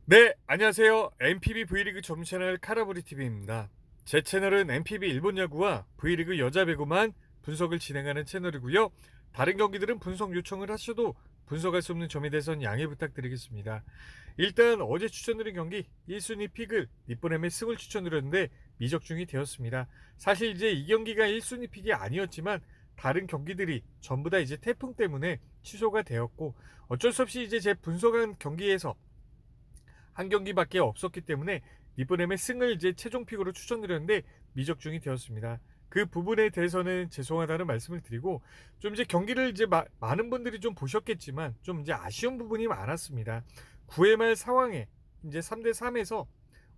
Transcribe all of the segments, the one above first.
네, 안녕하세요. NPB V리그 전문 채널 카라브리TV입니다. 제 채널은 NPB 일본 야구와 V리그 여자 배구만 분석을 진행하는 채널이고요. 다른 경기들은 분석 요청을 하셔도 분석할 수 없는 점에 대해서는 양해 부탁드리겠습니다. 일단 어제 추천드린 경기 1순위 픽을 니뽀넴의 승을 추천드렸는데 미적중이 되었습니다. 사실 이제 이 경기가 1순위 픽이 아니었지만 다른 경기들이 전부 다 이제 태풍 때문에 취소가 되었고 어쩔 수 없이 이제 제 분석한 경기에서 한 경기밖에 없었기 때문에 니브렘의 승을 이제 최종 픽으로 추천드렸는데 미적중이 되었습니다. 그 부분에 대해서는 죄송하다는 말씀을 드리고 좀 이제 경기를 이제 많은 분들이 좀 보셨겠지만 좀 이제 아쉬운 부분이 많았습니다. 9회 말 상황에 이제 3대 3에서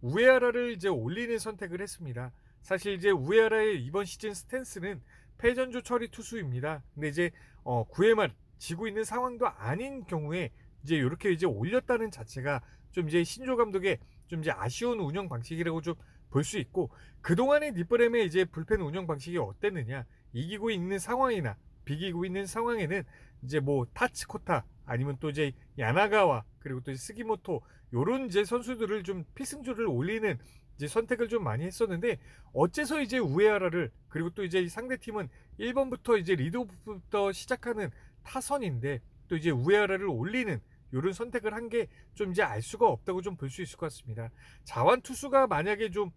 우에하라를 이제 올리는 선택을 했습니다. 사실 이제 우에하라의 이번 시즌 스탠스는 패전조 처리 투수입니다. 근데 이제 9회 말 지고 있는 상황도 아닌 경우에 이제 이렇게 이제 올렸다는 자체가 좀 이제 신조 감독의 좀 이제 아쉬운 운영 방식이라고 좀 볼 수 있고 그동안의 니브렘의 이제 불펜 운영 방식이 어땠느냐 이기고 있는 상황이나 비기고 있는 상황에는 이제 뭐 타츠코타 아니면 또 이제 야나가와 그리고 또 스기모토 요런 이제 선수들을 좀 필승조를 올리는 이제 선택을 좀 많이 했었는데 어째서 이제 우에하라를 그리고 또 이제 상대 팀은 1번부터 이제 리드오프부터 시작하는 타선인데 또 이제 우에하라를 올리는 이런 선택을 한 게 좀 이제 알 수가 없다고 좀 볼 수 있을 것 같습니다. 자완 투수가 만약에 좀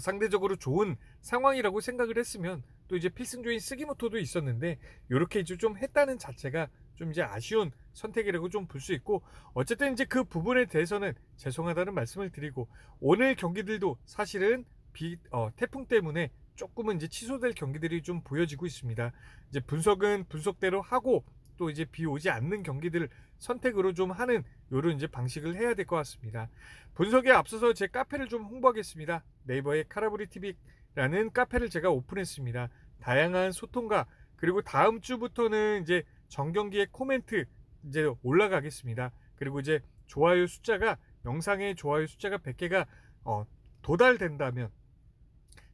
상대적으로 좋은 상황이라고 생각을 했으면 또 이제 필승조인 스기모토도 있었는데 이렇게 이제 좀 했다는 자체가 좀 이제 아쉬운 선택이라고 좀 볼 수 있고 어쨌든 이제 그 부분에 대해서는 죄송하다는 말씀을 드리고 오늘 경기들도 사실은 태풍 때문에 조금은 이제 취소될 경기들이 좀 보여지고 있습니다. 이제 분석은 분석대로 하고 또 이제 비 오지 않는 경기들을 선택으로 좀 하는 요런 이제 방식을 해야 될 것 같습니다. 분석에 앞서서 제 카페를 좀 홍보하겠습니다. 네이버의 카라브리 TV라는 카페를 제가 오픈했습니다. 다양한 소통과 그리고 다음 주부터는 이제 정경기의 코멘트 이제 올라가겠습니다. 그리고 이제 좋아요 숫자가 영상의 좋아요 숫자가 100개가 도달된다면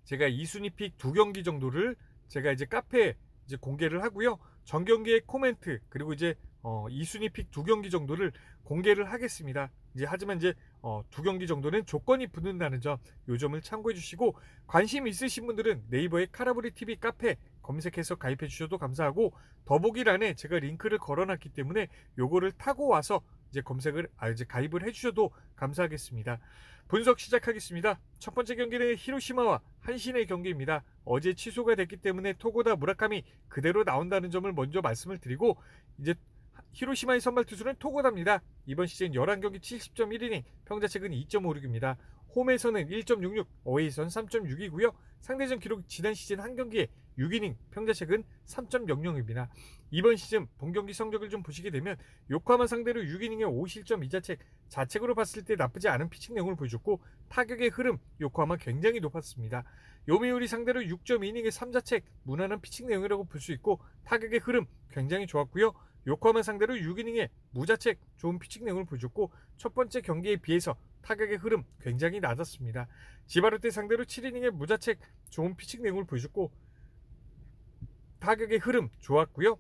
제가 2순위 픽 2경기 정도를 제가 이제 카페에 이제 공개를 하고요. 정경기의 코멘트 그리고 이제 2순위 픽 2경기 정도를 공개를 하겠습니다. 이제 하지만 이제 2경기 정도는 조건이 붙는다는 점, 요 점을 참고해 주시고 관심 있으신 분들은 네이버의 카라브리 TV 카페 검색해서 가입해 주셔도 감사하고 더보기란에 제가 링크를 걸어놨기 때문에 요거를 타고 와서 이제 이제 가입을 해 주셔도 감사하겠습니다. 분석 시작하겠습니다. 첫 번째 경기는 히로시마와 한신의 경기입니다. 어제 취소가 됐기 때문에 토고다 무라카미 그대로 나온다는 점을 먼저 말씀을 드리고 이제 히로시마의 선발 투수는 토고다입니다. 이번 시즌 11경기 70.1이닝, 평자책은 2.56입니다. 홈에서는 1.66, 어웨이선 3.6이고요. 상대전 기록 지난 시즌 한 경기에 6이닝, 평자책은 3.00입니다. 이번 시즌 본경기 성적을 좀 보시게 되면 요코하마 상대로 6이닝에 5실점 2자책, 자책으로 봤을 때 나쁘지 않은 피칭 내용을 보여줬고 타격의 흐름 요코하마 굉장히 높았습니다. 요미우리 상대로 6.2이닝에 3자책, 무난한 피칭 내용이라고 볼 수 있고 타격의 흐름 굉장히 좋았고요. 요코하마 상대로 6이닝에 무자책 좋은 피칭 내용을 보여줬고 첫 번째 경기에 비해서 타격의 흐름 굉장히 낮았습니다. 지바르테 상대로 7이닝에 무자책 좋은 피칭 내용을 보여줬고 타격의 흐름 좋았고요.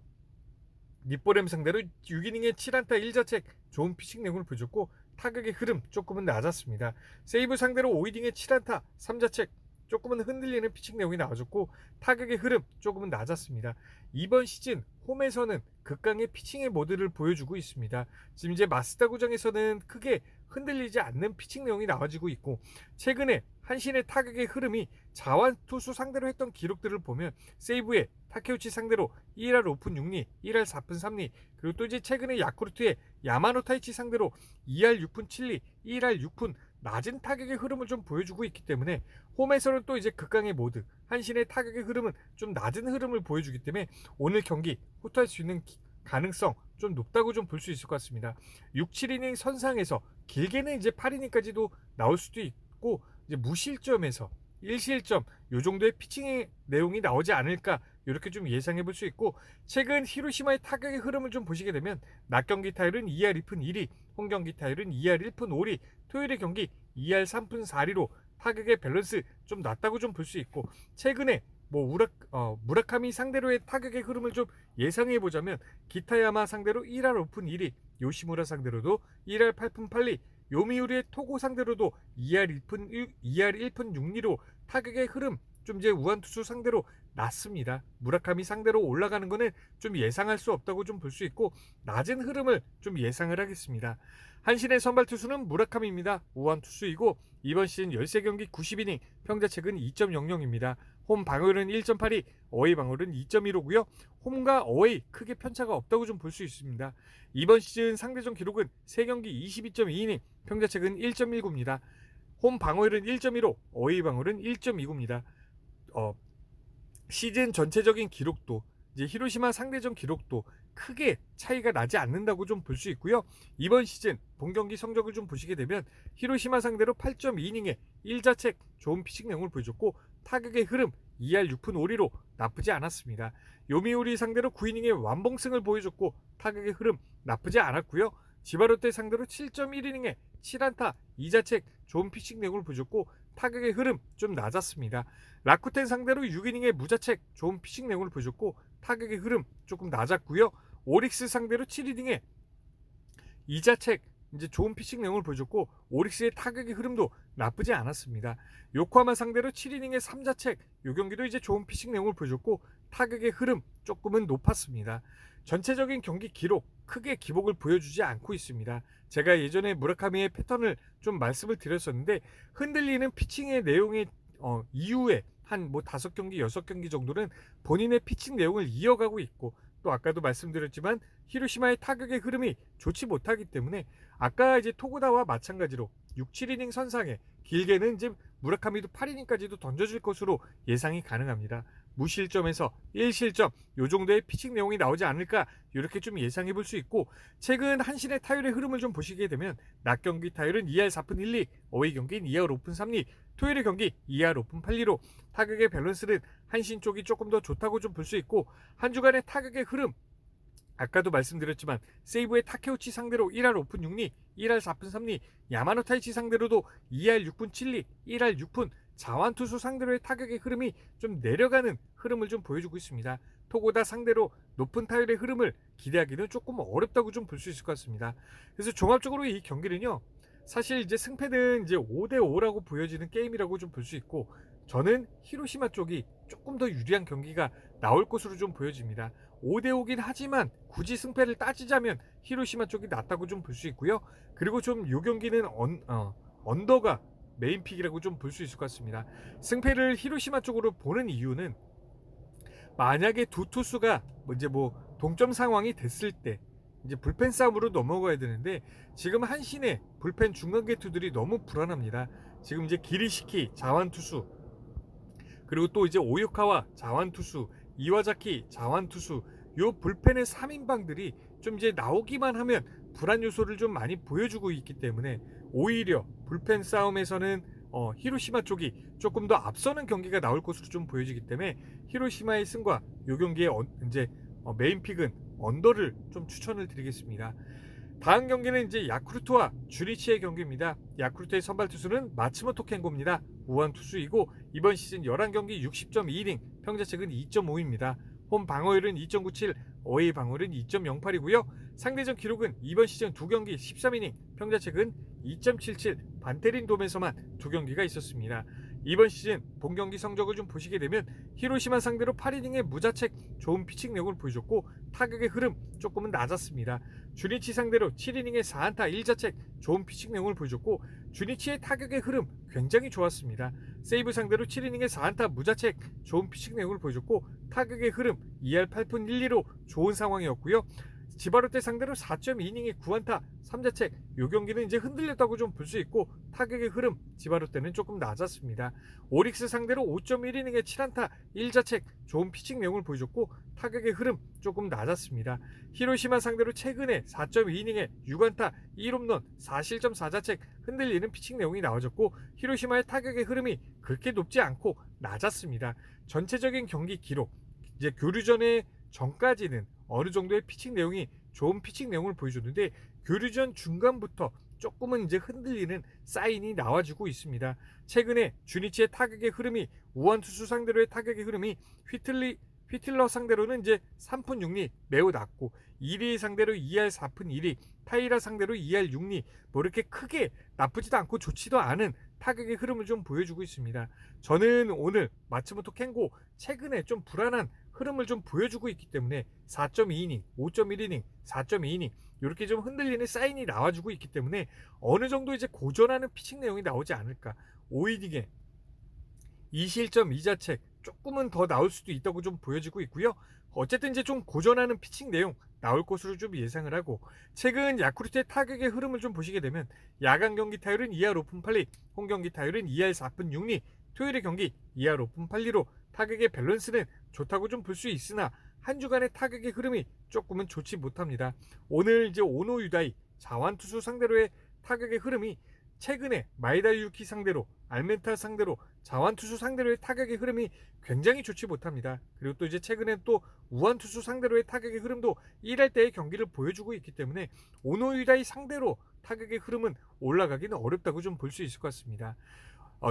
니뽀렘 상대로 6이닝에 7안타 1자책 좋은 피칭 내용을 보여줬고 타격의 흐름 조금은 낮았습니다. 세이브 상대로 5이닝에 7안타 3자책 조금은 흔들리는 피칭 내용이 나와줬고 타격의 흐름 조금은 낮았습니다. 이번 시즌 홈에서는 극강의 피칭의 모드를 보여주고 있습니다. 지금 이제 마스다 구장에서는 크게 흔들리지 않는 피칭 내용이 나와지고 있고 최근에 한신의 타격의 흐름이 자완 투수 상대로 했던 기록들을 보면 세이브에 타케우치 상대로 1할 5푼 6리, 1할 4푼 3리, 그리고 또 이제 최근에 야쿠르트의 야마노 타이치 상대로 2할 6푼 7리, 1할 6푼 낮은 타격의 흐름을 좀 보여주고 있기 때문에 홈에서는 또 이제 극강의 모드, 한신의 타격의 흐름은 좀 낮은 흐름을 보여주기 때문에 오늘 경기 호투할 수 있는 가능성 좀 높다고 좀 볼 수 있을 것 같습니다. 6, 7이닝 선상에서 길게는 이제 8이닝까지도 나올 수도 있고 이제 무실점에서 1실점 요 정도의 피칭의 내용이 나오지 않을까 이렇게 좀 예상해 볼 수 있고 최근 히로시마의 타격의 흐름을 좀 보시게 되면 낮 경기 타율은 2할 2푼 1리, 홈 경기 타율은 2할 1푼 5리, 토요일의 경기 2할 3푼 4리로 타격의 밸런스 좀 낮다고 좀 볼 수 있고 최근에 무라카미 상대로의 타격의 흐름을 좀 예상해 보자면 기타야마 상대로 1할 5푼 1리, 요시무라 상대로도 1할 8푼 8리, 요미우리의 토고 상대로도 2할 1푼 6리로 타격의 흐름 좀 이제 우한 투수 상대로 낮습니다. 무라카미 상대로 올라가는 거는 좀 예상할 수 없다고 좀 볼 수 있고 낮은 흐름을 좀 예상을 하겠습니다. 한신의 선발 투수는 무라카미입니다. 우한 투수이고 이번 시즌 13경기 90이닝, 평자책은 2.00입니다. 홈 방어율은 1.82, 어웨이 방어율은 2.15고요. 홈과 어웨이 크게 편차가 없다고 좀 볼 수 있습니다. 이번 시즌 상대전 기록은 3경기 22.2이닝, 평자책은 1.19입니다. 홈 방어율은 1.15, 어웨이 방어율은 1.29입니다. 시즌 전체적인 기록도 이제 히로시마 상대전 기록도 크게 차이가 나지 않는다고 좀 볼 수 있고요. 이번 시즌 본 경기 성적을 좀 보시게 되면 히로시마 상대로 8.2이닝에 1자책 좋은 피칭 내용을 보여줬고 타격의 흐름 2할 6푼 5리로 나쁘지 않았습니다. 요미우리 상대로 9이닝에 완봉승을 보여줬고 타격의 흐름 나쁘지 않았고요. 지바롯데 상대로 7.1이닝에 7안타 2자책 좋은 피칭 내용을 보여줬고 타격의 흐름 좀 낮았습니다. 라쿠텐 상대로 6이닝의 무자책 좋은 피칭 내용을 보여줬고 타격의 흐름 조금 낮았고요. 오릭스 상대로 7이닝에 2자책 이제 좋은 피칭 내용을 보여줬고 오릭스의 타격의 흐름도 나쁘지 않았습니다. 요코하마 상대로 7이닝의 3자책 요 경기도 이제 좋은 피칭 내용을 보여줬고 타격의 흐름 조금은 높았습니다. 전체적인 경기 기록 크게 기복을 보여주지 않고 있습니다. 제가 예전에 무라카미의 패턴을 좀 말씀을 드렸었는데 흔들리는 피칭의 내용의 이후에 한 5경기 6경기 정도는 본인의 피칭 내용을 이어가고 있고 또 아까도 말씀드렸지만 히로시마의 타격의 흐름이 좋지 못하기 때문에 아까 이제 토고다와 마찬가지로 6, 7이닝 선상에 길게는 이제 무라카미도 8이닝까지도 던져줄 것으로 예상이 가능합니다. 무실점에서 1실점 요 정도의 피칭 내용이 나오지 않을까 이렇게 좀 예상해 볼 수 있고 최근 한신의 타율의 흐름을 좀 보시게 되면 낮 경기 타율은 2할 4푼 1리, 어웨이 경기는 2할 5푼 3리, 토요일의 경기 2할 5푼 8리로 타격의 밸런스는 한신 쪽이 조금 더 좋다고 좀 볼 수 있고 한 주간의 타격의 흐름 아까도 말씀드렸지만 세이브의 타케우치 상대로 1할 5푼 6리, 1할 4푼 3리, 야마노 타이치 상대로도 2할 6푼 7리, 1할 6푼 자완투수 상대로의 타격의 흐름이 좀 내려가는 흐름을 좀 보여주고 있습니다. 토고다 상대로 높은 타율의 흐름을 기대하기는 조금 어렵다고 좀 볼 수 있을 것 같습니다. 그래서 종합적으로 이 경기는요. 사실 이제 승패는 이제 5대5라고 보여지는 게임이라고 좀 볼 수 있고 저는 히로시마 쪽이 조금 더 유리한 경기가 나올 것으로 좀 보여집니다. 5대5긴 하지만 굳이 승패를 따지자면 히로시마 쪽이 낫다고 좀 볼 수 있고요. 그리고 좀 요 경기는 언더가 메인픽이라고 좀 볼 수 있을 것 같습니다. 승패를 히로시마 쪽으로 보는 이유는 만약에 두 투수가 이제 동점 상황이 됐을 때 이제 불펜 싸움으로 넘어가야 되는데 지금 한신의 불펜 중간계투들이 너무 불안합니다. 지금 이제 기리시키 자완투수 그리고 또 이제 오요카와 자완투수 이와자키 자완투수 요 불펜의 3인방들이 좀 이제 나오기만 하면 불안 요소를 좀 많이 보여주고 있기 때문에 오히려 불펜 싸움에서는 히로시마 쪽이 조금 더 앞서는 경기가 나올 것으로 좀 보여지기 때문에 히로시마의 승과 요 경기의 이제 메인픽은 언더를 좀 추천을 드리겠습니다. 다음 경기는 이제 야쿠르트와 주니치의 경기입니다. 야쿠르트의 선발 투수는 마츠모토 켄고입니다. 우한 투수이고 이번 시즌 11경기 60.2이닝, 평자책은 2.5입니다. 홈 방어율은 2.97, 어웨이 방어율은 2.08이고요. 상대전 기록은 이번 시즌 2경기 13이닝, 평자책은 2.77, 반테린 돔에서만 2경기가 있었습니다. 이번 시즌 본 경기 성적을 좀 보시게 되면 히로시마 상대로 8이닝의 무자책 좋은 피칭 내용을 보여줬고 타격의 흐름 조금은 낮았습니다. 주니치 상대로 7이닝의 4안타 1자책 좋은 피칭 내용을 보여줬고 주니치의 타격의 흐름 굉장히 좋았습니다. 세이브 상대로 7이닝의 4안타 무자책 좋은 피칭 내용을 보여줬고 타격의 흐름 2할 8푼 1리로 좋은 상황이었고요. 지바롯데 상대로 4.2이닝의 9안타 3자책 요 경기는 이제 흔들렸다고 좀 볼 수 있고 타격의 흐름 지바롯데는 조금 낮았습니다. 오릭스 상대로 5.1이닝의 7안타 1자책 좋은 피칭 내용을 보여줬고 타격의 흐름 조금 낮았습니다. 히로시마 상대로 최근에 4.2이닝의 6안타 1홈런 4실점 4자책 흔들리는 피칭 내용이 나와줬고 히로시마의 타격의 흐름이 그렇게 높지 않고 낮았습니다. 전체적인 경기 기록 이제 교류전의 전까지는 어느 정도의 피칭 내용이 좋은 피칭 내용을 보여줬는데 교류전 중간부터 조금은 이제 흔들리는 사인이 나와주고 있습니다. 최근에 주니치의 타격의 흐름이 우한 투수 상대로의 타격의 흐름이 휘틀러 상대로는 이제 3푼 6리 매우 낮고 1위 상대로 2할 4푼 1리 타이라 상대로 2할 6리 뭐 이렇게 크게 나쁘지도 않고 좋지도 않은 타격의 흐름을 좀 보여주고 있습니다. 저는 오늘 마츠모토 켄고 최근에 좀 불안한 흐름을 좀 보여주고 있기 때문에 4.2이닝, 5.1이닝, 4.2이닝 이렇게 좀 흔들리는 사인이 나와주고 있기 때문에 어느 정도 이제 고전하는 피칭 내용이 나오지 않을까. 5이닝에 2실점 2자책 조금은 더 나올 수도 있다고 좀 보여지고 있고요. 어쨌든 이제 좀 고전하는 피칭 내용 나올 것으로 좀 예상을 하고, 최근 야쿠르트의 타격의 흐름을 좀 보시게 되면 야간 경기 타율은 2할 5푼 8리, 홈 경기 타율은 2할 4푼 6리, 토요일의 경기 2할 5푼 8리로 타격의 밸런스는 좋다고 좀 볼 수 있으나 한 주간의 타격의 흐름이 조금은 좋지 못합니다. 오늘 이제 오노 유다이 자완투수 상대로의 타격의 흐름이 최근에 마에다 유키 상대로, 알멘타 상대로, 자완투수 상대로의 타격의 흐름이 굉장히 좋지 못합니다. 그리고 또 이제 최근에 또 우완투수 상대로의 타격의 흐름도 1할 때의 경기를 보여주고 있기 때문에 오노유다이 상대로 타격의 흐름은 올라가기는 어렵다고 좀 볼 수 있을 것 같습니다.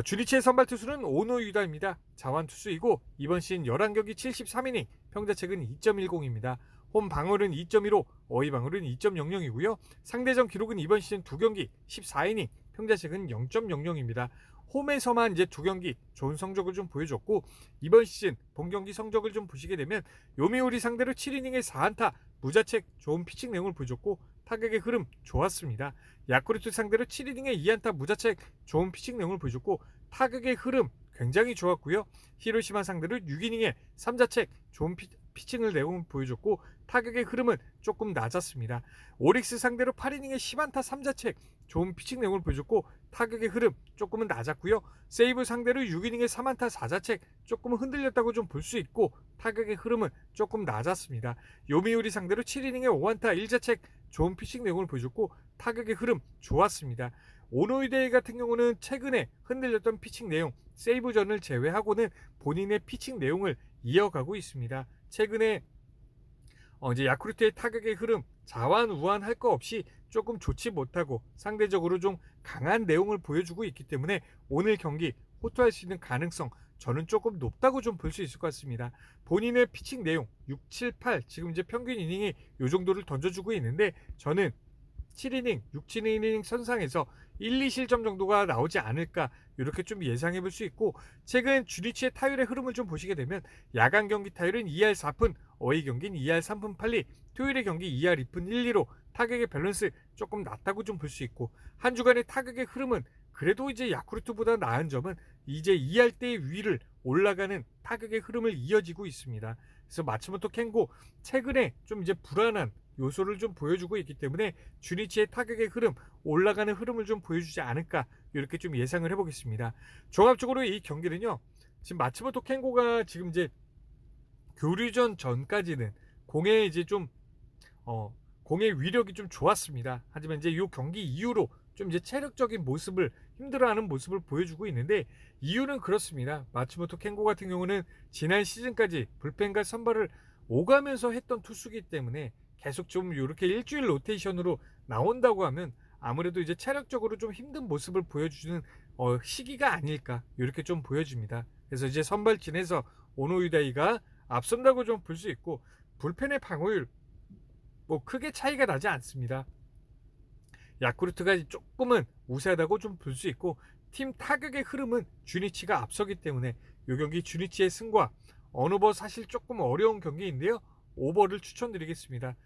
주니치의 선발 투수는 오노유다입니다. 자완 투수이고 이번 시즌 11경기 73이닝, 평자책은 2.10입니다. 홈 방어는 2.15, 어휘 방어는 2.00이고요. 상대전 기록은 이번 시즌 2경기 14이닝, 평자책은 0.00입니다. 홈에서만 이제 2경기 좋은 성적을 좀 보여줬고, 이번 시즌 본 경기 성적을 좀 보시게 되면 요미우리 상대로 7이닝에 4안타, 무자책 좋은 피칭 내용을 보여줬고 타격의 흐름 좋았습니다. 야쿠르트 상대로 7이닝에 2안타 무자책 좋은 피칭 내용을 보여줬고 타격의 흐름 굉장히 좋았고요. 히로시마 상대로 6이닝에 3자책 좋은 피칭을 내용을 보여줬고 타격의 흐름은 조금 낮았습니다. 오릭스 상대로 8이닝에 10안타 3자책 좋은 피칭 내용을 보여줬고 타격의 흐름 조금은 낮았고요. 세이브 상대로 6이닝에 3안타 4자책 조금 흔들렸다고 좀 볼 수 있고 타격의 흐름은 조금 낮았습니다. 요미우리 상대로 7이닝에 5안타 1자책 좋은 피칭 내용을 보여줬고 타격의 흐름 좋았습니다. 오노이데이 같은 경우는 최근에 흔들렸던 피칭 내용, 세이브전을 제외하고는 본인의 피칭 내용을 이어가고 있습니다. 최근에 이제 야쿠르트의 타격의 흐름 자완 우완 할 거 없이 조금 좋지 못하고 상대적으로 좀 강한 내용을 보여주고 있기 때문에 오늘 경기 호투할 수 있는 가능성 저는 조금 높다고 좀 볼 수 있을 것 같습니다. 본인의 피칭 내용 6, 7, 8 지금 이제 평균 이닝이 이 정도를 던져주고 있는데 저는 7이닝, 6, 7이닝 선상에서 1, 2실점 정도가 나오지 않을까 이렇게 좀 예상해 볼 수 있고, 최근 주니치의 타율의 흐름을 좀 보시게 되면 야간 경기 타율은 2할 4푼, 어휘 경기는 2할 3푼 8리, 토요일의 경기 2할 2푼 1리로 타격의 밸런스 조금 낮다고 좀 볼 수 있고, 한 주간의 타격의 흐름은 그래도 이제 야쿠르트보다 나은 점은 이제 2할 때의 위를 올라가는 타격의 흐름을 이어지고 있습니다. 그래서 마츠모토 켄고 최근에 좀 이제 불안한 요소를 좀 보여주고 있기 때문에 주니치의 타격의 흐름, 올라가는 흐름을 좀 보여주지 않을까 이렇게 좀 예상을 해보겠습니다. 종합적으로 이 경기는요, 지금 마츠모토 켄고가 지금 이제 교류전 전까지는 공의 이제 좀 공의 위력이 좀 좋았습니다. 하지만 이제 이 경기 이후로 좀 이제 체력적인 모습을 힘들어하는 모습을 보여주고 있는데, 이유는 그렇습니다. 마츠모토 켄고 같은 경우는 지난 시즌까지 불펜과 선발을 오가면서 했던 투수기 때문에 계속 좀 이렇게 일주일 로테이션으로 나온다고 하면 아무래도 이제 체력적으로 좀 힘든 모습을 보여주는 시기가 아닐까 이렇게 좀 보여집니다. 그래서 이제 선발진에서 오노유다이가 앞선다고 좀 볼 수 있고, 불펜의 방어율 뭐 크게 차이가 나지 않습니다. 야쿠르트가 조금은 우세하다고 좀 볼 수 있고, 팀 타격의 흐름은 주니치가 앞서기 때문에 이 경기 주니치의 승과 언오버 사실 조금 어려운 경기인데요, 오버를 추천드리겠습니다.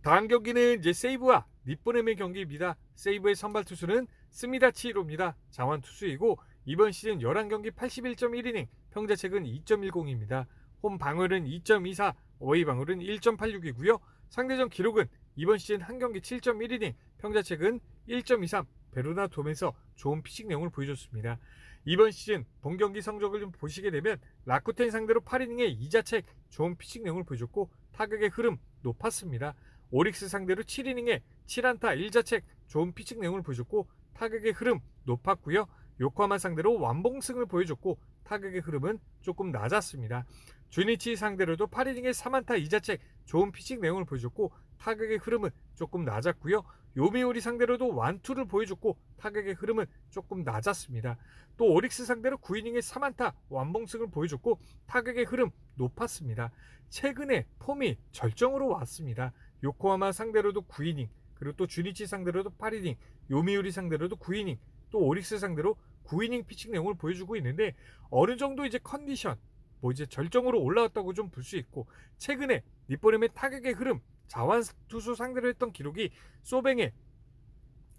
다음 경기는 이제 세이브와 니포넴의 경기입니다. 세이브의 선발 투수는 스미다치히로입니다. 자완 투수이고 이번 시즌 11경기 81.1이닝, 평자책은 2.10입니다. 홈 방어율은 2.24, 어웨이 방어율은 1.86이고요. 상대전 기록은 이번 시즌 한 경기 7.1이닝, 평자책은 1.23, 베로나 돔에서 좋은 피칭 내용을 보여줬습니다. 이번 시즌 본 경기 성적을 좀 보시게 되면 라쿠텐 상대로 8이닝에 2자책 좋은 피칭 내용을 보여줬고 타격의 흐름 높았습니다. 오릭스 상대로 7이닝에 7안타 1자책 좋은 피칭 내용을 보여줬고 타격의 흐름 높았고요. 요코하마 상대로 완봉승을 보여줬고 타격의 흐름은 조금 낮았습니다. 주니치 상대로도 8이닝에 3안타 2자책 좋은 피칭 내용을 보여줬고 타격의 흐름은 조금 낮았고요. 요미우리 상대로도 완투를 보여줬고 타격의 흐름은 조금 낮았습니다. 또 오릭스 상대로 9이닝에 3안타 완봉승을 보여줬고 타격의 흐름 높았습니다. 최근에 폼이 절정으로 왔습니다. 요코하마 상대로도 9이닝, 그리고 또 주니치 상대로도 8이닝, 요미우리 상대로도 9이닝, 또 오릭스 상대로 9이닝 피칭 내용을 보여주고 있는데, 어느 정도 이제 컨디션, 뭐 이제 절정으로 올라왔다고 좀 볼 수 있고, 최근에 니뽀렘의 타격의 흐름, 자완 투수 상대로 했던 기록이 소뱅의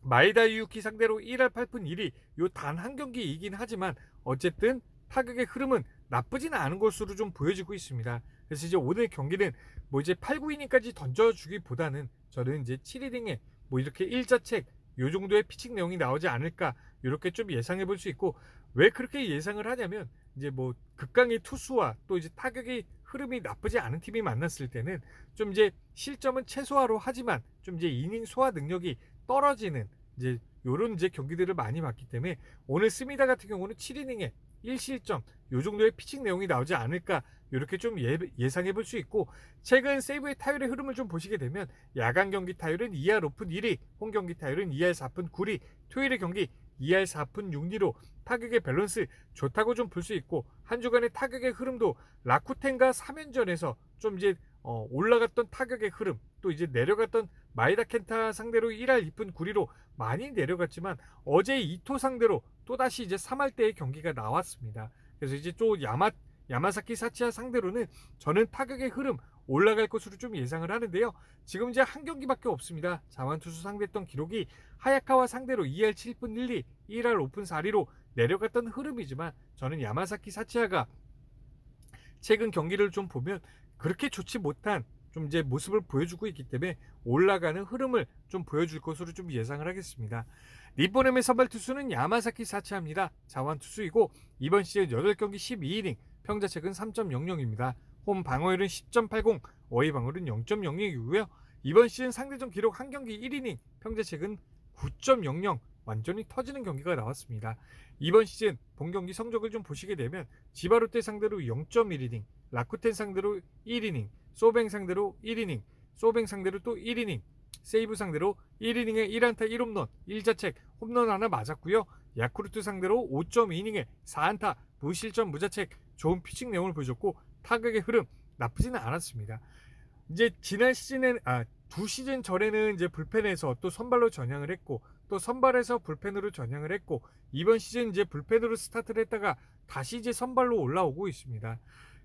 마에다 유키 상대로 1할 8푼 1위, 요 단 한 경기이긴 하지만 어쨌든 타격의 흐름은 나쁘지는 않은 것으로 좀 보여지고 있습니다. 그래서 이제 오늘 경기는 뭐 이제 8, 9이닝까지 던져주기보다는 저는 이제 7이닝에 뭐 이렇게 1자책 요 정도의 피칭 내용이 나오지 않을까, 이렇게 좀 예상해 볼 수 있고, 왜 그렇게 예상을 하냐면 이제 뭐 극강의 투수와 또 이제 타격의 흐름이 나쁘지 않은 팀이 만났을 때는 좀 이제 실점은 최소화로 하지만 좀 이제 이닝 소화 능력이 떨어지는 이제 요런 이제 경기들을 많이 봤기 때문에, 오늘 스미다 같은 경우는 7이닝에 1실점 요 정도의 피칭 내용이 나오지 않을까, 이렇게 좀 예상해 볼 수 있고, 최근 세이브의 타율의 흐름을 좀 보시게 되면 야간 경기 타율은 2할 5푼 1리, 홈 경기 타율은 2할 4푼 9리, 토요일의 경기 2할 4푼 6리로 타격의 밸런스 좋다고 좀 볼 수 있고, 한 주간의 타격의 흐름도 라쿠텐과 3연전에서 좀 이제 올라갔던 타격의 흐름, 또 이제 내려갔던 마에다 켄타 상대로 1할 2푼 9리로 많이 내려갔지만, 어제 이토 상대로 또다시 이제 3할 때의 경기가 나왔습니다. 그래서 이제 또 야마사키 사치야 상대로는 저는 타격의 흐름 올라갈 것으로 좀 예상을 하는데요. 지금 이제 한 경기밖에 없습니다. 자완투수 상대했던 기록이 하야카와 상대로 2할 7푼 1리, 1할 5푼 4리로 내려갔던 흐름이지만, 저는 야마사키 사치야가 최근 경기를 좀 보면 그렇게 좋지 못한 좀 이제 모습을 보여주고 있기 때문에 올라가는 흐름을 좀 보여줄 것으로 좀 예상을 하겠습니다. 니뽀넴의 선발 투수는 야마사키 사치야입니다. 자완 투수이고 이번 시즌 8경기 12이닝, 평자책은 3.00입니다. 홈 방어율은 10.80, 어웨이 방어율은 0.06이고요. 이번 시즌 상대전 기록 한 경기 1이닝, 평자책은 9.00, 완전히 터지는 경기가 나왔습니다. 이번 시즌 본 경기 성적을 좀 보시게 되면 지바롯데 상대로 0.1이닝, 라쿠텐 상대로 1이닝, 소뱅 상대로 1이닝, 소뱅 상대로 또 1이닝, 세이브 상대로 1이닝에 1안타 1홈런, 1자책, 홈런 하나 맞았고요. 야쿠르트 상대로 5.2이닝에 4안타, 무실점 무자책, 좋은 피칭 내용을 보여줬고, 타격의 흐름 나쁘지는 않았습니다. 이제 지난 시즌엔 두 시즌 전에는 이제 불펜에서 또 선발로 전향을 했고, 또 선발에서 불펜으로 전향을 했고, 이번 시즌 이제 불펜으로 스타트를 했다가 다시 이제 선발로 올라오고 있습니다.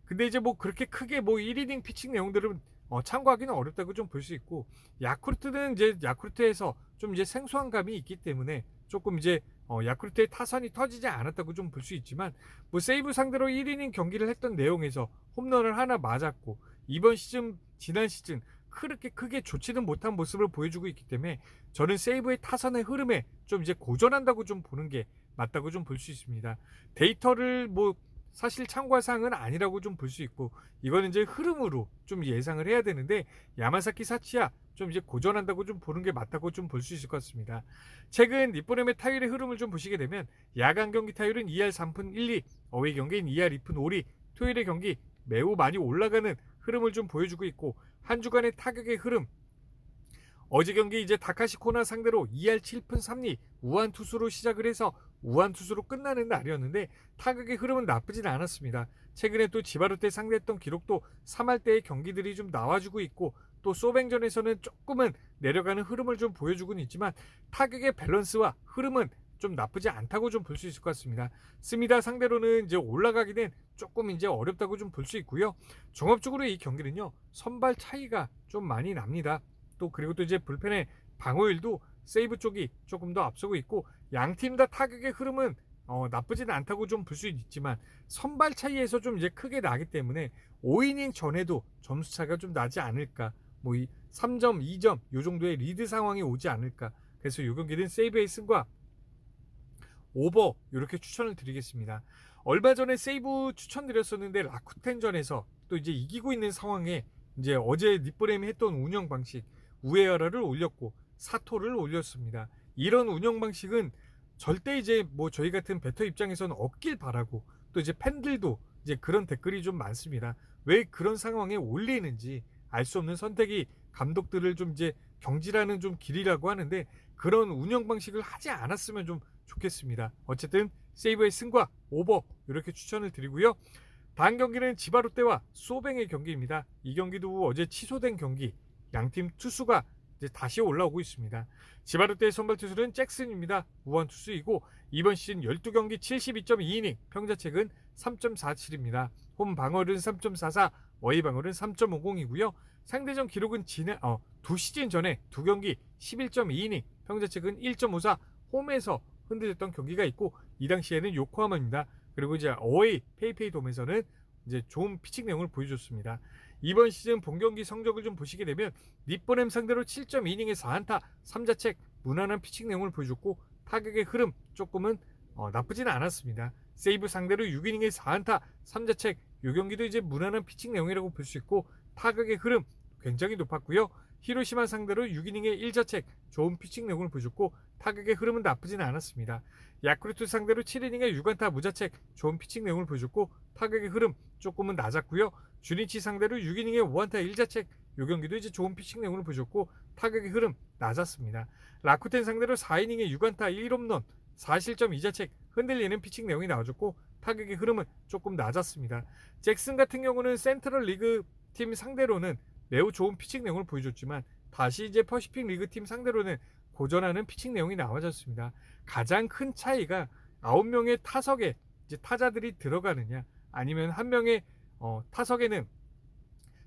근데 이제 뭐 그렇게 크게 뭐 1이닝 피칭 내용들은 참고하기는 어렵다고 좀 볼 수 있고, 야쿠르트는 이제 야쿠르트에서 좀 이제 생소한 감이 있기 때문에 조금 이제 야쿠르트의 타선이 터지지 않았다고 좀 볼 수 있지만, 뭐 세이브 상대로 1이닝 경기를 했던 내용에서 홈런을 하나 맞았고, 이번 시즌 지난 시즌 그렇게 크게 좋지는 못한 모습을 보여주고 있기 때문에, 저는 세이브의 타선의 흐름에 좀 이제 고전한다고 좀 보는 게 맞다고 좀 볼 수 있습니다. 데이터를 뭐 사실 참고할 사항은 아니라고 좀 볼 수 있고, 이거는 이제 흐름으로 좀 예상을 해야 되는데, 야마사키 사치야 좀 이제 고전한다고 좀 보는 게 맞다고 좀 볼 수 있을 것 같습니다. 최근 니뽀넴의 타율의 흐름을 좀 보시게 되면 야간 경기 타율은 2할 3푼 1리, 어웨이 경기는 2할 2푼 5리, 토요일의 경기 매우 많이 올라가는 흐름을 좀 보여주고 있고, 한 주간의 타격의 흐름, 어제 경기 이제 다카시 코나 상대로 2할 7푼 3리 우한 투수로 시작을 해서 우한 투수로 끝나는 날이었는데, 타격의 흐름은 나쁘진 않았습니다. 최근에 또 지바르테 상대했던 기록도 3할 때의 경기들이 좀 나와주고 있고, 또 소뱅전에서는 조금은 내려가는 흐름을 좀 보여주고는 있지만, 타격의 밸런스와 흐름은 좀 나쁘지 않다고 좀 볼 수 있을 것 같습니다. 스미다 상대로는 이제 올라가기는 조금 이제 어렵다고 좀 볼 수 있고요. 종합적으로 이 경기는요, 선발 차이가 좀 많이 납니다. 또 그리고 또 이제 불펜의 방어율도 세이브 쪽이 조금 더 앞서고 있고, 양팀 다 타격의 흐름은 나쁘지는 않다고 좀 볼 수 있지만, 선발 차이에서 좀 이제 크게 나기 때문에 5이닝 전에도 점수 차가 좀 나지 않을까, 뭐 이 3점, 2점 요 정도의 리드 상황이 오지 않을까. 그래서 요 경기는 세이브의 승과 오버 이렇게 추천을 드리겠습니다. 얼마 전에 세이브 추천드렸었는데 라쿠텐전에서 또 이제 이기고 있는 상황에 이제 어제 니뽀렘이 했던 운영 방식, 우에하라를 올렸고 사토를 올렸습니다. 이런 운영 방식은 절대 이제 뭐 저희 같은 배터 입장에서는 없길 바라고, 또 이제 팬들도 이제 그런 댓글이 좀 많습니다. 왜 그런 상황에 올리는지 알 수 없는 선택이 감독들을 좀 이제 경질하는 좀 길이라고 하는데, 그런 운영 방식을 하지 않았으면 좀 좋겠습니다. 어쨌든 세이브의 승과 오버 이렇게 추천을 드리고요. 다음 경기는 지바롯데와 소뱅의 경기입니다. 이 경기도 어제 취소된 경기, 양팀 투수가 이제 다시 올라오고 있습니다. 지바롯데의 선발 투수는 잭슨입니다. 우완 투수이고 이번 시즌 12경기 72.2이닝, 평자책은 3.47입니다. 홈 방어율은 3.44, 어이 방어율은 3.50이고요. 상대전 기록은 두 시즌 전에 두 경기 11.2이닝, 평자책은 1.54, 홈에서 흔들렸던 경기가 있고 이 당시에는 요코하마입니다. 그리고 이제 어웨이 페이페이 돔에서는 이제 좋은 피칭 내용을 보여줬습니다. 이번 시즌 본경기 성적을 좀 보시게 되면 니뽀넴 상대로 7.2이닝에 4안타 3자책 무난한 피칭 내용을 보여줬고 타격의 흐름 조금은 나쁘지는 않았습니다. 세이브 상대로 6이닝에 4안타 3자책 이 경기도 이제 무난한 피칭 내용이라고 볼 수 있고 타격의 흐름 굉장히 높았고요. 히로시마 상대로 6이닝에 1자책 좋은 피칭 내용을 보여줬고 타격의 흐름은 나쁘지는 않았습니다. 야쿠르트 상대로 7이닝에 6안타 무자책 좋은 피칭 내용을 보여줬고 타격의 흐름 조금은 낮았고요. 주니치 상대로 6이닝에 5안타 1자책 이 경기도 이제 좋은 피칭 내용을 보여줬고 타격의 흐름 낮았습니다. 라쿠텐 상대로 4이닝에 6안타 1홈런 4실점 2자책 흔들리는 피칭 내용이 나와줬고 타격의 흐름은 조금 낮았습니다. 잭슨 같은 경우는 센트럴 리그 팀 상대로는 매우 좋은 피칭 내용을 보여줬지만 다시 이제 퍼시픽 리그 팀 상대로는 고전하는 피칭 내용이 나와졌습니다. 가장 큰 차이가 9명의 타석에 이제 타자들이 들어가느냐 아니면 한 명의 타석에는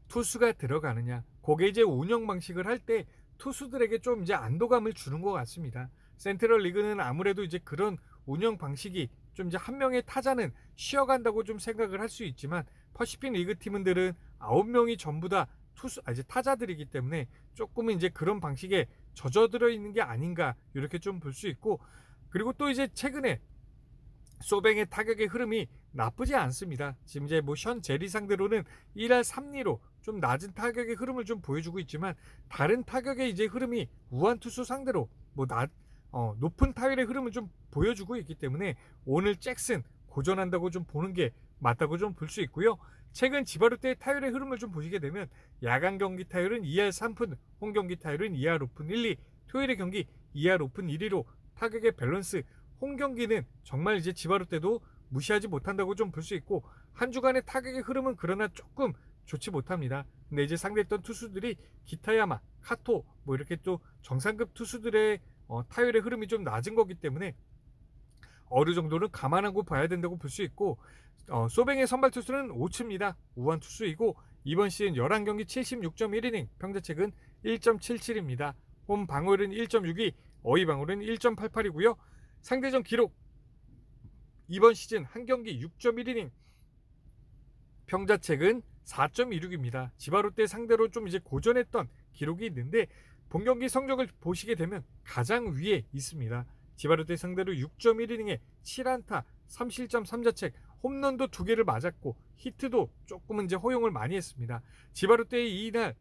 투수가 들어가느냐, 그게 이제 운영 방식을 할 때 투수들에게 좀 이제 안도감을 주는 것 같습니다. 센트럴 리그는 아무래도 이제 그런 운영 방식이 좀 이제 한 명의 타자는 쉬어간다고 좀 생각을 할 수 있지만 퍼시픽 리그 팀들은 9명이 전부 다 이제 타자들이기 때문에 조금은 이제 그런 방식에 젖어들어 있는 게 아닌가 이렇게 좀 볼 수 있고 그리고 또 이제 최근에 소뱅의 타격의 흐름이 나쁘지 않습니다. 지금 이제 션 제리 상대로는 1할 3리로 좀 낮은 타격의 흐름을 좀 보여주고 있지만 다른 타격의 이제 흐름이 우한 투수 상대로 높은 타율의 흐름을 좀 보여주고 있기 때문에 오늘 잭슨 고전한다고 좀 보는 게 맞다고 좀 볼 수 있고요. 최근 지바롯데의 타율의 흐름을 좀 보시게 되면 야간 경기 타율은 2할 3푼, 홈 경기 타율은 2할 5푼 1리, 토요일의 경기 2할 5푼 1리로 타격의 밸런스, 홈 경기는 정말 이제 지바롯데도 무시하지 못한다고 좀 볼 수 있고 한 주간의 타격의 흐름은 그러나 조금 좋지 못합니다. 근데 이제 상대했던 투수들이 기타야마, 카토 이렇게 또 정상급 투수들의 타율의 흐름이 좀 낮은 거기 때문에 어느 정도는 감안하고 봐야 된다고 볼 수 있고 소뱅의 선발 투수는 오츠입니다. 우한 투수이고 이번 시즌 11경기 76.1이닝, 평자책은 1.77입니다. 홈 방어율은 1.62, 어이 방어율은 1.88이고요. 상대전 기록 이번 시즌 한 경기 6.1이닝, 평자책은 4.26입니다. 지바롯데 상대로 좀 이제 고전했던 기록이 있는데 본 경기 성적을 보시게 되면 가장 위에 있습니다. 지바롯데 상대로 6.1이닝에 7안타 3실점 3자책 홈런도 2개를 맞았고 히트도 조금은 이제 허용을 많이 했습니다. 지바롯데의 이날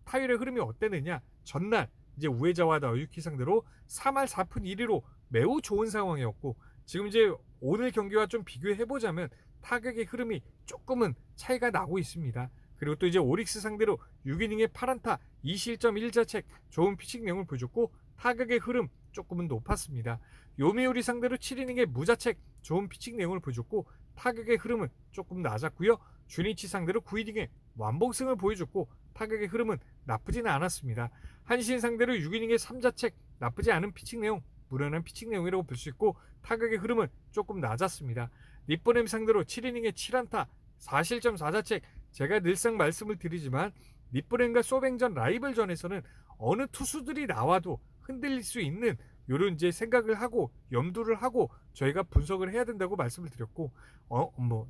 타율의 흐름이 어땠느냐, 전날 이제 우에자와다 어유키 상대로 3할 4푼 1리로 매우 좋은 상황이었고 지금 이제 오늘 경기와 좀 비교해보자면 타격의 흐름이 조금은 차이가 나고 있습니다. 그리고 또 이제 오릭스 상대로 6이닝에 8안타 2실점 1자책 좋은 피칭 내용을 보여줬고 타격의 흐름 조금은 높았습니다. 요미우리 상대로 7이닝에 무자책 좋은 피칭 내용을 보여줬고 타격의 흐름은 조금 낮았고요. 주니치 상대로 9이닝에 완봉승을 보여줬고 타격의 흐름은 나쁘지는 않았습니다. 한신 상대로 6이닝에 3자책 나쁘지 않은 피칭 내용, 무난한 피칭 내용이라고 볼 수 있고 타격의 흐름은 조금 낮았습니다. 니뽀넴 상대로 7이닝에 7안타 4실점 4자책 제가 늘상 말씀을 드리지만 니뽀넴과 소뱅전 라이벌전에서는 어느 투수들이 나와도 흔들릴 수 있는 이런 이제 생각을 하고 염두를 하고 저희가 분석을 해야 된다고 말씀을 드렸고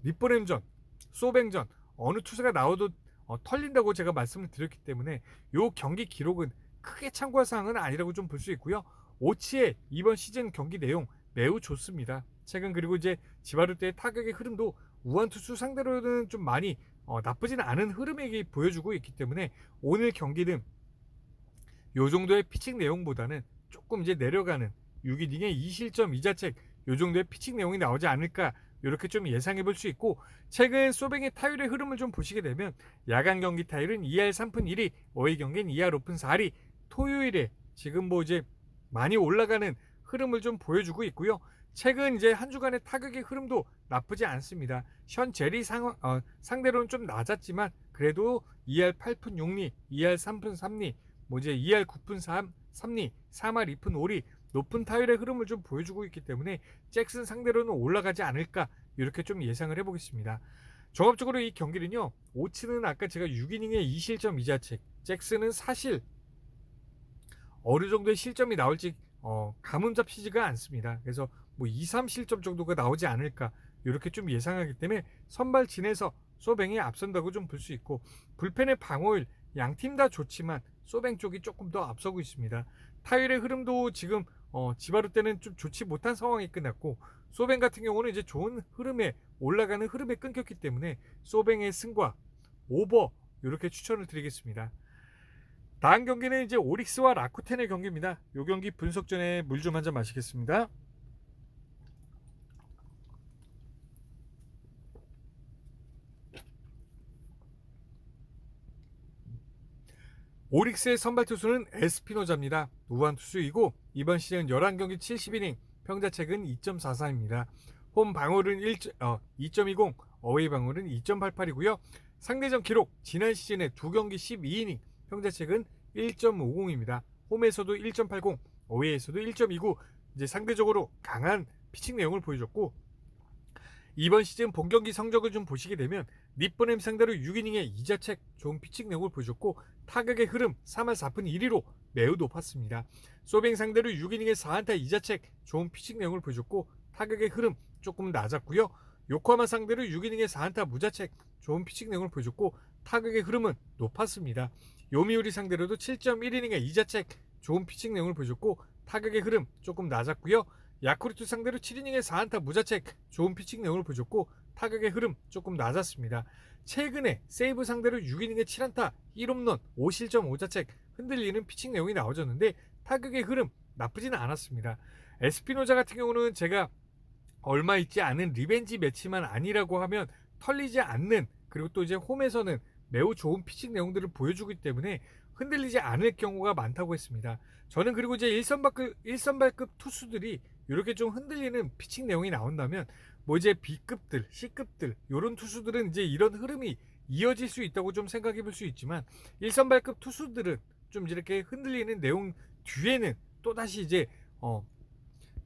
니뽀넴전, 소뱅전 어느 투수가 나와도 털린다고 제가 말씀을 드렸기 때문에 이 경기 기록은 크게 참고할 사항은 아니라고 좀 볼 수 있고요. 오치의 이번 시즌 경기 내용 매우 좋습니다. 최근 그리고 이제 지바롯데의 타격의 흐름도 우한 투수 상대로는 좀 많이 나쁘지는 않은 흐름을 보여주고 있기 때문에 오늘 경기는 요 정도의 피칭 내용보다는 조금 이제 내려가는 6이닝에 2실점 2자책 요 정도의 피칭 내용이 나오지 않을까 이렇게 좀 예상해 볼 수 있고 최근 소뱅의 타율의 흐름을 좀 보시게 되면 야간 경기 타율은 2할 3푼 1리, 어이 경기는 2할 5푼 4리, 토요일에 지금 이제 많이 올라가는 흐름을 좀 보여주고 있고요. 최근 이제 한 주간의 타격의 흐름도 나쁘지 않습니다. 션 제리 상대로는 좀 낮았지만 그래도 2할 8푼 6리, 2할 3푼 3리, 뭐 이제 2할 9푼 3리, 3할 2푼 5리 높은 타율의 흐름을 좀 보여주고 있기 때문에 잭슨 상대로는 올라가지 않을까 이렇게 좀 예상을 해보겠습니다. 종합적으로 이 경기는요, 오츠는 아까 제가 6이닝에 2실점 2자책, 잭슨은 사실 어느 정도의 실점이 나올지 감은 잡히지가 않습니다. 그래서 뭐 2, 3실점 정도가 나오지 않을까 이렇게 좀 예상하기 때문에 선발 진에서 소뱅이 앞선다고 좀 볼 수 있고, 불펜의 방어율 양팀 다 좋지만 소뱅 쪽이 조금 더 앞서고 있습니다. 타율의 흐름도 지금 지바루 때는 좀 좋지 못한 상황이 끝났고, 소뱅 같은 경우는 이제 좋은 흐름에 올라가는 흐름에 끊겼기 때문에 소뱅의 승과 오버 이렇게 추천을 드리겠습니다. 다음 경기는 이제 오릭스와 라쿠텐의 경기입니다. 이 경기 분석 전에 물 좀 한 잔 마시겠습니다. 오릭스의 선발 투수는 에스피노자입니다. 우완 투수이고 이번 시즌 11경기 70이닝, 평자책은 2.44입니다. 홈 방어율은 2.20, 어웨이 방어율은 2.88이고요. 상대전 기록 지난 시즌에 2경기 12이닝, 평자책은 1.50입니다. 홈에서도 1.80, 어웨이에서도 1.29, 이제 상대적으로 강한 피칭 내용을 보여줬고, 이번 시즌 본경기 성적을 좀 보시게 되면 립보넴 상대로 6이닝에 2자책 좋은 피칭 내용을 보여줬고, 타격의 흐름 3할 4푼 1리로 매우 높았습니다. 소뱅 상대로 6이닝에 4안타 2자책 좋은 피칭 내용을 보여줬고, 타격의 흐름 조금 낮았고요. 요코하마 상대로 6이닝에 4안타 무자책 좋은 피칭 내용을 보여줬고, 타격의 흐름은 높았습니다. 요미우리 상대로도 7.1이닝에 2자책 좋은 피칭 내용을 보여줬고, 타격의 흐름 조금 낮았고요. 야쿠르트 상대로 7이닝에 4안타 무자책 좋은 피칭 내용을 보여줬고, 타격의 흐름 조금 낮았습니다. 최근에 세이브 상대로 6이닝에 7안타 1홈런 5실점 5자책 흔들리는 피칭 내용이 나와줬는데 타격의 흐름 나쁘지는 않았습니다. 에스피노자 같은 경우는 제가 얼마 있지 않은 리벤지 매치만 아니라고 하면 털리지 않는, 그리고 또 이제 홈에서는 매우 좋은 피칭 내용들을 보여주기 때문에 흔들리지 않을 경우가 많다고 했습니다. 저는 그리고 이제 1선발급 투수들이 이렇게 좀 흔들리는 피칭 내용이 나온다면 뭐 이제 B급들, C급들 이런 투수들은 이제 이런 흐름이 이어질 수 있다고 좀 생각해 볼 수 있지만, 1선발급 투수들은 좀 이렇게 흔들리는 내용 뒤에는 또다시 이제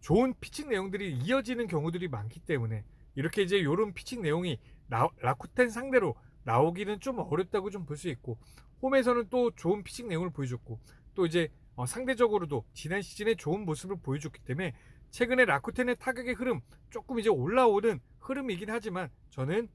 좋은 피칭 내용들이 이어지는 경우들이 많기 때문에 이렇게 이제 이런 피칭 내용이 라쿠텐 상대로 나오기는 좀 어렵다고 좀 볼 수 있고, 홈에서는 또 좋은 피칭 내용을 보여줬고, 또 이제 상대적으로도 지난 시즌에 좋은 모습을 보여줬기 때문에 최근에 라쿠텐의 타격의 흐름 조금 이제 올라오는 흐름이긴 하지만 저는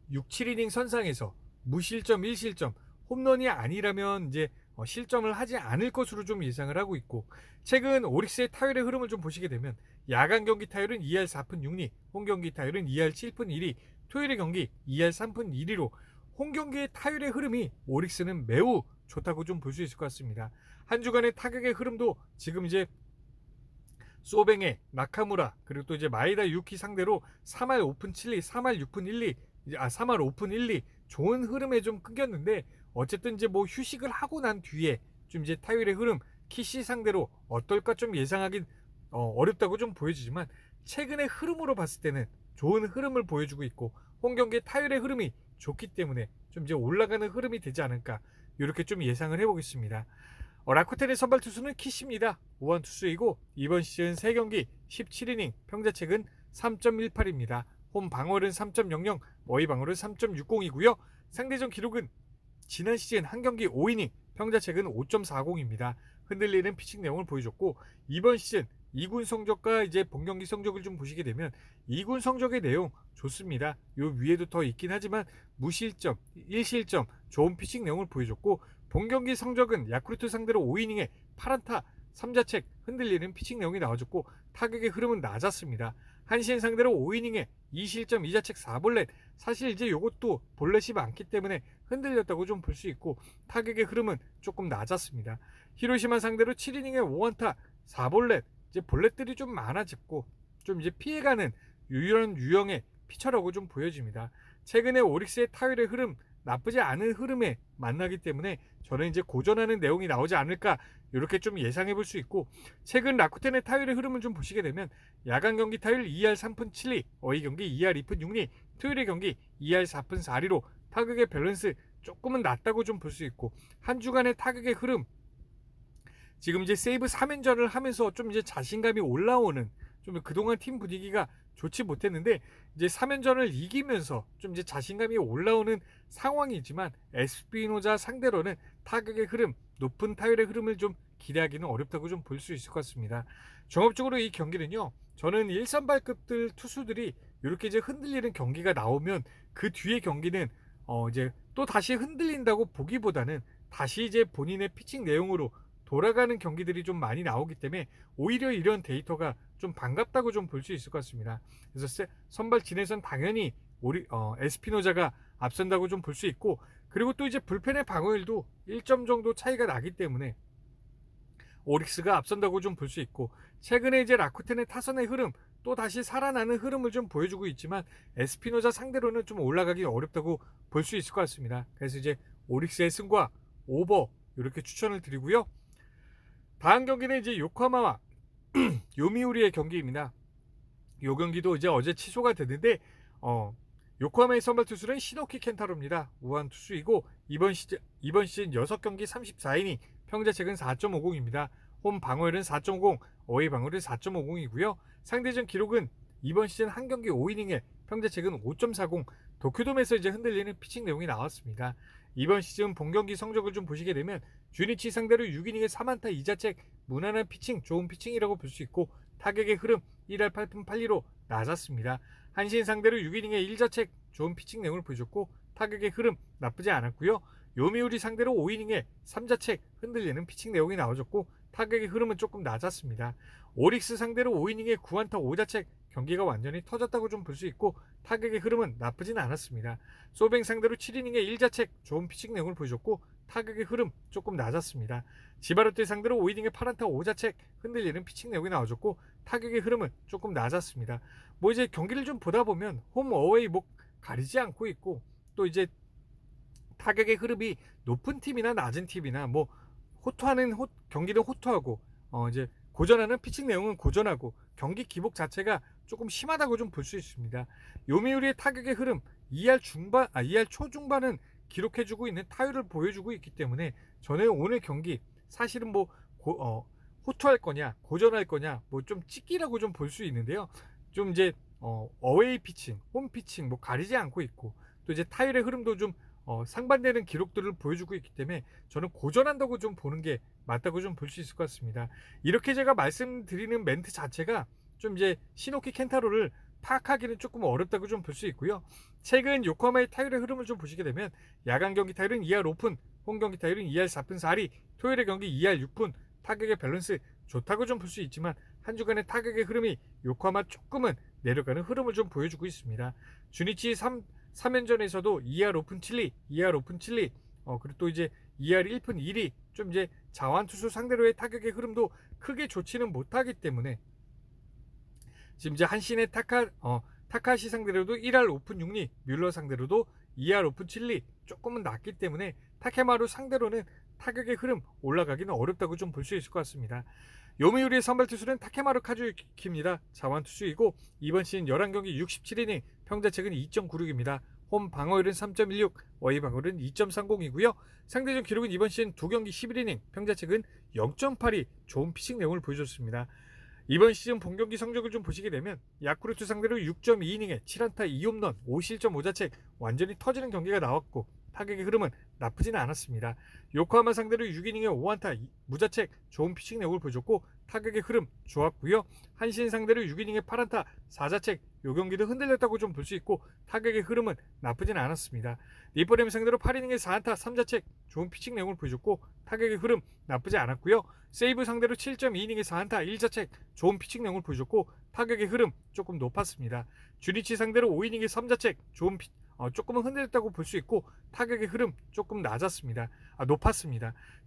6, 7이닝 선상에서 무실점 1실점, 홈런이 아니라면 이제 실점을 하지 않을 것으로 좀 예상을 하고 있고, 최근 오릭스의 타율의 흐름을 좀 보시게 되면 야간 경기 타율은 2할 4푼 6리, 홈 경기 타율은 2할 7푼 1리, 토요일의 경기 2할 3푼 1리로 홈 경기의 타율의 흐름이 오릭스는 매우 좋다고 좀 볼 수 있을 것 같습니다. 한 주간의 타격의 흐름도 지금 이제 소뱅의 나카무라, 그리고 또 이제 마에다 유키 상대로 3할 5푼 7리, 3할 6푼 1리, 3할 5푼 1리 좋은 흐름에 좀 끊겼는데, 어쨌든 이제 뭐 휴식을 하고 난 뒤에 좀 이제 타율의 흐름 키시 상대로 어떨까 좀 예상하긴 어렵다고 좀 보여지지만, 최근의 흐름으로 봤을 때는 좋은 흐름을 보여주고 있고, 홈 경기의 타율의 흐름이 좋기 때문에 좀 이제 올라가는 흐름이 되지 않을까 이렇게 좀 예상을 해보겠습니다. 라쿠텐의 선발 투수는 키시입니다. 우완 투수이고 이번 시즌 3경기 17이닝, 평자책은 3.18입니다. 홈 방어율은 3.00, 어웨이 방어율은 3.60이고요. 상대전 기록은 지난 시즌 한 경기 5이닝, 평자책은 5.40입니다. 흔들리는 피칭 내용을 보여줬고, 이번 시즌 2군 성적과 이제 본경기 성적을 좀 보시게 되면 2군 성적의 내용 좋습니다. 요 위에도 더 있긴 하지만 무실점, 1실점 좋은 피칭 내용을 보여줬고, 본경기 성적은 야쿠르트 상대로 5이닝에 8안타 3자책 흔들리는 피칭 내용이 나와줬고, 타격의 흐름은 낮았습니다. 한신 상대로 5이닝에 2실점 2자책 4볼넷, 사실 이제 요것도 볼넷이 많기 때문에 흔들렸다고 좀 볼 수 있고, 타격의 흐름은 조금 낮았습니다. 히로시마 상대로 7이닝에 5안타 4볼넷, 이제 볼넷들이 좀 많아졌고 좀 이제 피해가는 이런 유형의 피처라고 좀 보여집니다. 최근에 오릭스의 타율의 흐름 나쁘지 않은 흐름에 만나기 때문에 저는 이제 고전하는 내용이 나오지 않을까 이렇게 좀 예상해 볼 수 있고, 최근 라쿠텐의 타율의 흐름을 좀 보시게 되면 야간 경기 타율 2할 3푼 7리, 어이 경기 2할 2푼 6리, 토요일의 경기 2할 4푼 4리로 타격의 밸런스 조금은 낮다고 좀 볼 수 있고, 한 주간의 타격의 흐름, 지금 이제 세이브 3연전을 하면서 좀 이제 자신감이 올라오는, 좀 그동안 팀 분위기가 좋지 못했는데 이제 3연전을 이기면서 좀 이제 자신감이 올라오는 상황이지만, 에스피노자 상대로는 타격의 흐름, 높은 타율의 흐름을 좀 기대하기는 어렵다고 좀 볼 수 있을 것 같습니다. 종합적으로 이 경기는요, 저는 1선발급들 투수들이 이렇게 이제 흔들리는 경기가 나오면 그 뒤에 경기는 이제 또 다시 흔들린다고 보기보다는 다시 이제 본인의 피칭 내용으로 돌아가는 경기들이 좀 많이 나오기 때문에 오히려 이런 데이터가 좀 반갑다고 좀 볼 수 있을 것 같습니다. 그래서 선발 진에선 당연히 에스피노자가 앞선다고 좀 볼 수 있고, 그리고 또 이제 불펜의 방어율도 1점 정도 차이가 나기 때문에 오릭스가 앞선다고 좀 볼 수 있고, 최근에 이제 라쿠텐의 타선의 흐름 또 다시 살아나는 흐름을 좀 보여주고 있지만 에스피노자 상대로는 좀 올라가기 어렵다고 볼 수 있을 것 같습니다. 그래서 이제 오릭스의 승과 오버 이렇게 추천을 드리고요. 다음 경기는 이제 요코하마와 요미우리의 경기입니다. 요 경기도 이제 어제 취소가 됐는데 요코하마의 선발 투수는 시노키 켄타로입니다. 우한 투수이고 이번 시즌 6경기 34이닝, 평자책은 4.50입니다. 홈 방어율은 4.50, 어웨이 방어율은 4.50이고요. 상대전 기록은 이번 시즌 한 경기 5이닝에 평자책은 5.40, 도쿄돔에서 이제 흔들리는 피칭 내용이 나왔습니다. 이번 시즌 본 경기 성적을 좀 보시게 되면 주니치 상대로 6이닝에 3안타 2자책, 무난한 피칭, 좋은 피칭이라고 볼 수 있고, 타격의 흐름 1할 8푼 8리로 낮았습니다. 한신 상대로 6이닝에 1자책, 좋은 피칭 내용을 보여줬고, 타격의 흐름 나쁘지 않았고요. 요미우리 상대로 5이닝에 3자책, 흔들리는 피칭 내용이 나와줬고, 타격의 흐름은 조금 낮았습니다. 오릭스 상대로 5이닝에 9안타 5자책, 경기가 완전히 터졌다고 좀 볼 수 있고, 타격의 흐름은 나쁘진 않았습니다. 소뱅 상대로 7이닝에 1자책, 좋은 피칭 내용을 보여줬고, 타격의 흐름 조금 낮았습니다. 지바르테 상대로 5이닝에 8안타 5자책, 흔들리는 피칭 내용이 나와줬고, 타격의 흐름은 조금 낮았습니다. 뭐 이제 경기를 좀 보다 보면 홈 어웨이 뭐 가리지 않고 있고, 또 이제 타격의 흐름이 높은 팀이나 낮은 팀이나 뭐 경기는 호투하고 이제 고전하는 피칭 내용은 고전하고, 경기 기복 자체가 조금 심하다고 좀 볼 수 있습니다. 요미우리의 타격의 흐름 2할 초중반은 기록해주고 있는 타율을 보여주고 있기 때문에 저는 오늘 경기 사실은 뭐 호투할 거냐 고전할 거냐 뭐 좀 찍기라고 좀 볼 수 있는데요. 좀 이제 어웨이 피칭, 홈 피칭 뭐 가리지 않고 있고, 또 이제 타율의 흐름도 좀 상반되는 기록들을 보여주고 있기 때문에 저는 고전한다고 좀 보는 게 맞다고 좀 볼 수 있을 것 같습니다. 이렇게 제가 말씀드리는 멘트 자체가 좀 이제 시노키 켄타로를 파악하기는 조금 어렵다고 좀 볼 수 있고요. 최근 요코하마의 타율의 흐름을 좀 보시게 되면 야간 경기 타율은 2할 5푼, 홈 경기 타율은 2할 4푼 4리, 토요일의 경기 2할 6푼, 타격의 밸런스 좋다고 좀 볼 수 있지만 한 주간의 타격의 흐름이 요코하마 조금은 내려가는 흐름을 좀 보여주고 있습니다. 주니치 3연전에서도 2할 5푼 7리, 2할 5푼 7리, 그리고 또 이제 2할 1푼 1리, 좀 이제 자완 투수 상대로의 타격의 흐름도 크게 좋지는 못하기 때문에 지금 이제 한신의 타카시 상대로도 1할 5푼 6리, 뮬러 상대로도 2할 5푼 7리 조금은 낮기 때문에 타케마루 상대로는 타격의 흐름 올라가기는 어렵다고 좀 볼 수 있을 것 같습니다. 요미우리의 선발 투수는 타케마루 카즈유키입니다. 자완 투수이고 이번 시즌 11경기 67이닝, 평자책은 2.96입니다. 홈 방어율은 3.16, 어이 방어율은 2.30이고요. 상대전 기록은 이번 시즌 2경기 11이닝, 평자책은 0.82, 좋은 피칭 내용을 보여줬습니다. 이번 시즌 본경기 성적을 좀 보시게 되면 야쿠르트 상대로 6.2이닝에 7안타 2홈런 5실점 5자책, 완전히 터지는 경기가 나왔고 타격의 흐름은 나쁘지는 않았습니다. 요코하마 상대로 6이닝에 5안타 무자책, 좋은 피칭 내용을 보여줬고 타격의 흐름 좋았고요. 한신 상대로 6이닝에 8안타 4자책, 요 경기도 흔들렸다고 좀 볼 수 있고 타격의 흐름은 나쁘지는 않았습니다. 니포렘 상대로 8이닝에 4안타 3자책, 좋은 피칭 내용을 보여줬고 타격의 흐름 나쁘지 않았고요. 세이브 상대로 7.2이닝에 4안타 1자책, 좋은 피칭 내용을 보여줬고 타격의 흐름 조금 높았습니다. 주니치 상대로 5이닝에 3자책, 조금은 흔들렸다고 볼 수 있고 타격의 흐름 조금 높았습니다.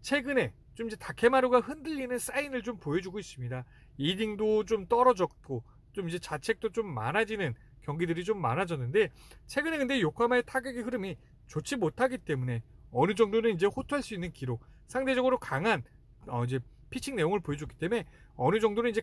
최근에 좀 이제 다케마루가 흔들리는 사인을 좀 보여주고 있습니다. 이닝도 좀 떨어졌고 좀 이제 자책도 좀 많아지는 경기들이 좀 많아졌는데, 최근에 근데 요코하마의 타격의 흐름이 좋지 못하기 때문에 어느 정도는 이제 호투할 수 있는 기록, 상대적으로 강한 이제 피칭 내용을 보여줬기 때문에 어느 정도는 이제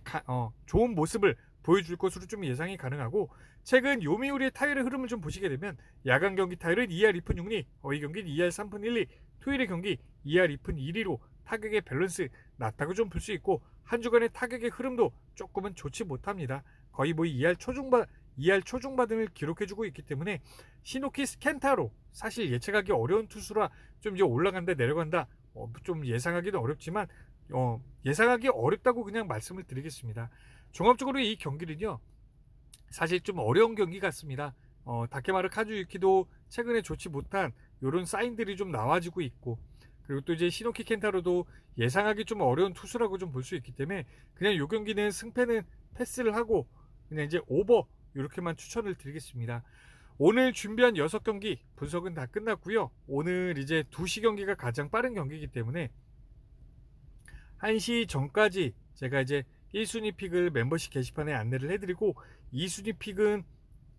좋은 모습을 보여줄 것으로 좀 예상이 가능하고, 최근 요미우리의 타율의 흐름을 좀 보시게 되면 야간 경기 타율은 2할 2푼 6리, 어이 경기는 2할 3푼 1리, 토요일의 경기 2할 2푼 1리로 타격의 밸런스 낮다고 좀 볼 수 있고, 한 주간의 타격의 흐름도 조금은 좋지 못합니다. 거의 뭐 2할 초중반을 기록해주고 있기 때문에 시노키 켄타로 사실 예측하기 어려운 투수라 좀 이제 올라간다 내려간다 좀 예상하기도 어렵지만 예상하기 어렵다고 그냥 말씀을 드리겠습니다. 종합적으로 이 경기는요, 사실 좀 어려운 경기 같습니다. 다케마르 카즈유키도 최근에 좋지 못한 이런 사인들이 좀 나와지고 있고, 그리고 또 이제 시노키 켄타로도 예상하기 좀 어려운 투수라고 좀 볼 수 있기 때문에 그냥 이 경기는 승패는 패스를 하고 그냥 이제 오버 이렇게만 추천을 드리겠습니다. 오늘 준비한 6경기 분석은 다 끝났고요. 오늘 이제 2시 경기가 가장 빠른 경기이기 때문에 1시 전까지 제가 이제 1순위 픽을 멤버십 게시판에 안내를 해드리고, 2순위 픽은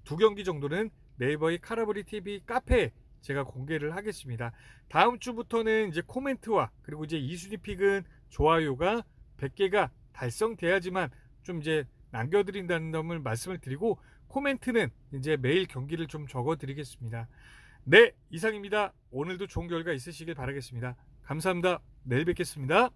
2경기 정도는 네이버의 카라브리 TV 카페에 제가 공개를 하겠습니다. 다음 주부터는 이제 코멘트와 그리고 이제 2순위 픽은 좋아요가 100개가 달성돼야지만 좀 이제 남겨드린다는 점을 말씀을 드리고, 코멘트는 이제 매일 경기를 좀 적어드리겠습니다. 네, 이상입니다. 오늘도 좋은 결과 있으시길 바라겠습니다. 감사합니다. 내일 뵙겠습니다.